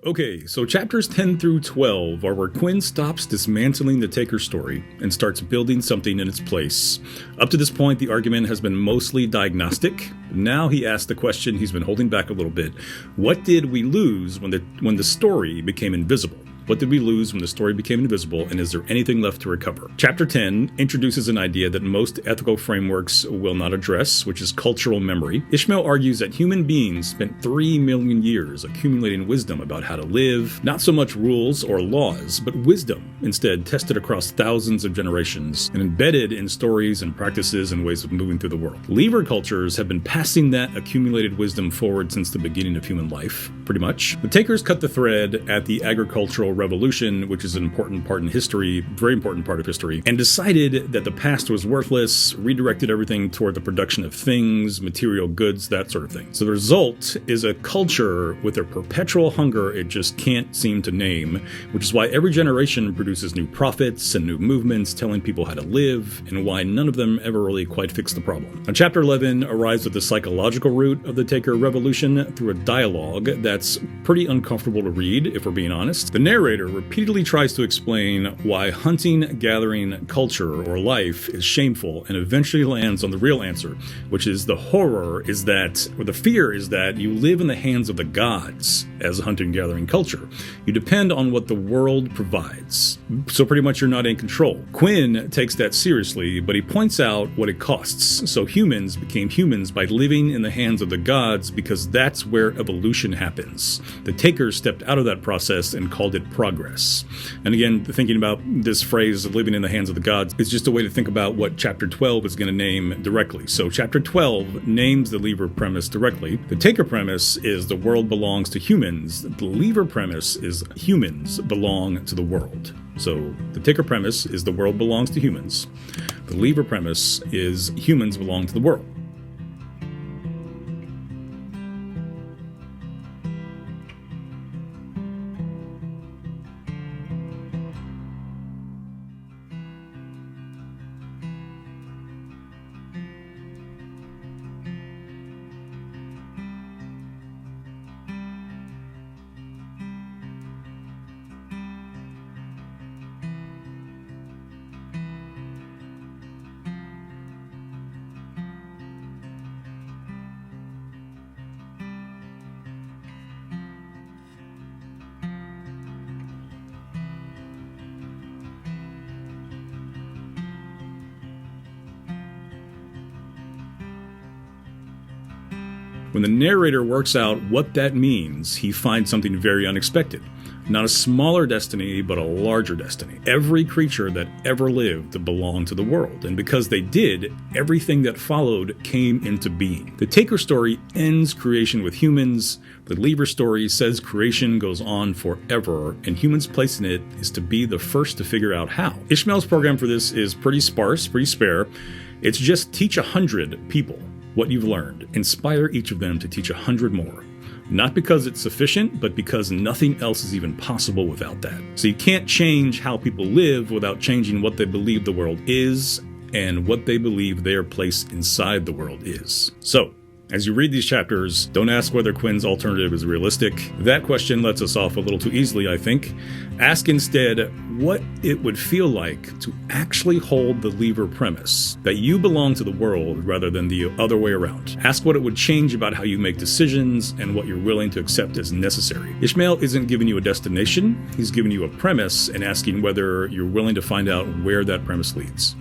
Okay, so chapters 10 through 12 are where Quinn stops dismantling the Taker story and starts building something in its place. Up to this point, the argument has been mostly diagnostic. Now he asks the question he's been holding back a little bit. What did we lose when the story became invisible? What did we lose when the story became invisible, and is there anything left to recover? Chapter 10 introduces an idea that most ethical frameworks will not address, which is cultural memory. Ishmael argues that human beings spent 3 million years accumulating wisdom about how to live, not so much rules or laws, but wisdom, instead tested across thousands of generations and embedded in stories and practices and ways of moving through the world. Lever cultures have been passing that accumulated wisdom forward since the beginning of human life, pretty much. The Takers cut the thread at the agricultural revolution, which is an important part in history, very important part of history, and decided that the past was worthless, redirected everything toward the production of things, material goods, that sort of thing. So the result is a culture with a perpetual hunger it just can't seem to name, which is why every generation produces new prophets and new movements telling people how to live, and why none of them ever really quite fix the problem. Now, Chapter 11 arrives at the psychological root of the Taker revolution through a dialogue that's pretty uncomfortable to read, if we're being honest. The narrator repeatedly tries to explain why hunting-gathering culture or life is shameful, and eventually lands on the real answer, which is the fear is that you live in the hands of the gods as a hunting-gathering culture. You depend on what the world provides. So pretty much you're not in control. Quinn takes that seriously, but he points out what it costs. So humans became humans by living in the hands of the gods because that's where evolution happens. The Takers stepped out of that process and called it progress. And again, thinking about this phrase of living in the hands of the gods is just a way to think about what Chapter 12 is going to name directly. So Chapter 12 names the Lever premise directly. The Taker premise is the world belongs to humans. The Lever premise is humans belong to the world. So the Taker premise is the world belongs to humans. The Lever premise is humans belong to the world. When the narrator works out what that means, he finds something very unexpected. Not a smaller destiny, but a larger destiny. Every creature that ever lived belonged to the world, and because they did, everything that followed came into being. The Taker story ends creation with humans. The Lever story says creation goes on forever, and humans' place in it is to be the first to figure out how. Ishmael's program for this is pretty sparse, pretty spare. It's just teach 100 people what you've learned. Inspire each of them to teach 100 more. Not because it's sufficient, but because nothing else is even possible without that. So you can't change how people live without changing what they believe the world is and what they believe their place inside the world is. So, as you read these chapters, don't ask whether Quinn's alternative is realistic. That question lets us off a little too easily, I think. Ask instead what it would feel like to actually hold the Lever premise, that you belong to the world rather than the other way around. Ask what it would change about how you make decisions and what you're willing to accept as necessary. Ishmael isn't giving you a destination, he's giving you a premise and asking whether you're willing to find out where that premise leads.